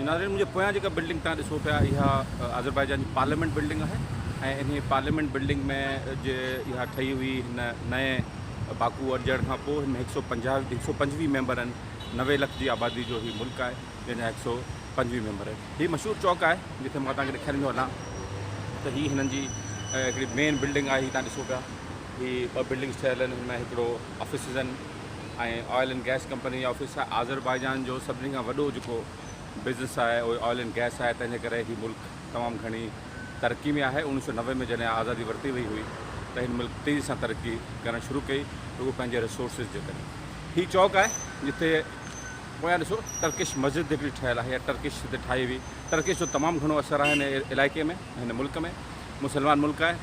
नाज़रीन मुझे पोयां जेका बिल्डिंग तव्हां ॾिसो पिया इहा अज़रबैजान जी पार्लियामेंट बिल्डिंग आहे ऐं इन पार्लियामेंट बिल्डिंग में जे इहा ठही हुई हिन नए बाकू अॾजण खां पोइ हिन में 125 मेंबर आहिनि। 90 लख जी आबादी जो ही मुल्क आहे जंहिंजा 125 मेंबर आहिनि। हीअ मशहूरु चौक आहे जिथे मां तव्हांखे ॾेखारींदो वञा त हीअ हिननि जी हिकिड़ी मेन बिल्डिंग आहे। हीअ तव्हां ॾिसो पिया हीअ 2 बिल्डिंग्स ठहियल आहिनि। हिन में हिकिड़ो ऑफिसिस आहिनि ऐं ऑयल एंड गैस कंपनी जो ऑफिस आहे। अज़रबैजान जो सभिनी खां वॾो जेको बिज़नेस आहे उहो ऑयल एंड गैस आहे। तंहिंजे करे हीउ मुल्क तमामु घणी तरक़ी में आहे। 1990 में जॾहिं आज़ादी वरिती वई हुई त हिन मुल्क तेज़ी सां तरक़ी करणु शुरू कई रुॻो पंहिंजे रिसोर्सिस जे करे। हीउ चौक आहे जिथे पोयां ॾिसो टर्किश मस्जिद हिकिड़ी ठहियलु आहे। टर्किश हिते ठाही हुई। टर्किश जो तमामु घणो असरु आहे हिन इलाइक़े में हिन मुल्क में। मुसलमान मुल्क आहे।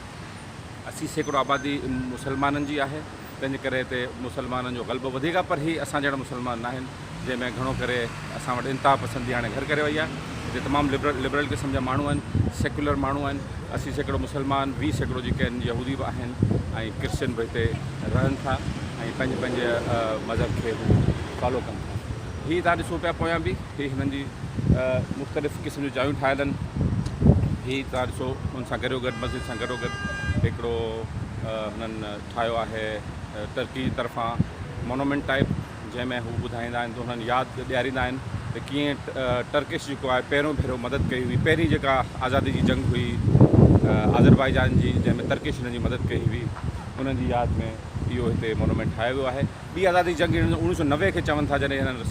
80% आबादी मुसलमाननि जी आहे। तंहिंजे करे हिते मुसलमाननि जो ग़लबो वधीक आहे। पर हीअ असां जहिड़ा मुसलमान न आहिनि जंहिंमें घणो करे असां वटि इंतिहा पसंदी हाणे घर करे वई आहे। हिते तमामु लिबरल क़िस्म जा माण्हू आहिनि, सेक्युलर माण्हू आहिनि। 80% मुसलमान, 20% जेके आहिनि यहूदी बि आहिनि ऐं क्रिश्चन बि हिते रहनि था ऐं पंहिंजे मज़हब खे हू फॉलो कनि था। हीअ तव्हां ॾिसो पिया पोयां बि हीअ हिननि जी मुख़्तलिफ़ क़िस्म जूं जायूं ठाहियल आहिनि। हीअ तव्हां ॾिसो हुन सां गॾोगॾु मस्जिद सां गॾोगॾु हिकिड़ो हुननि ठाहियो आहे टर्की जी तरफ़ां मोनूमेंट टाइप जंहिंमें हू ॿुधाईंदा आहिनि त हुननि यादि ॾियारींदा आहिनि त कीअं टर्किश जेको आहे पहिरियों भेरो मदद कई हुई। पहिरीं जेका आज़ादी जी जंग हुई अज़रबैजान जी जंहिंमें टर्किश हिननि जी मदद कई हुई उन्हनि जी यादि में इहो हिते मोनूमेंट ठाहियो वियो आहे। ॿी आज़ादी जंग 1990 खे चवनि था जॾहिं हिननि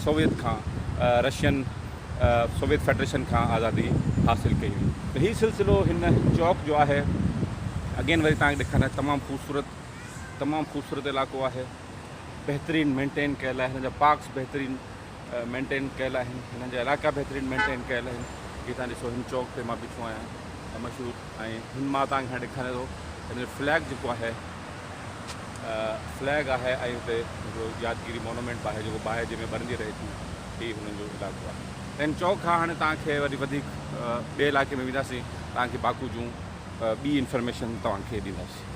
सोवियत फेडरेशन खां आज़ादी हासिलु कई हुई। त हीउ सिलसिलो हिन चौक जो आहे। अगेन वरी तव्हांखे ॾेखारियां तमामु ख़ूबसूरत इलाइक़ो आहे। बहितरीनु मेंटेन कयल आहे। हिन जा पार्क्स बहितरीनु मेंटेन कयल आहिनि। हिननि जा इलाइक़ा बहितरीनु मेंटेन कयल आहिनि। हीअ तव्हां ॾिसो हिन चौक ते मां बीठो आहियां मशहूरु ऐं हिन मां तव्हांखे हाणे ॾेखारियां थो हिन जो फ्लैग जेको आहे फ्लैग आहे ऐं हुते हिकिड़ो यादगिरी मोनूमेंट बि आहे जेको बाहि जंहिंमें ॿरंदी रहे थी। हीअ हुननि जो इलाइक़ो आहे। त हिन चौक खां हाणे तव्हांखे वरी वधीक ॿिए इलाइक़े में वेंदासीं तव्हांखे बाकू जूं ॿी इंफॉर्मेशन तव्हांखे ॾींदासीं।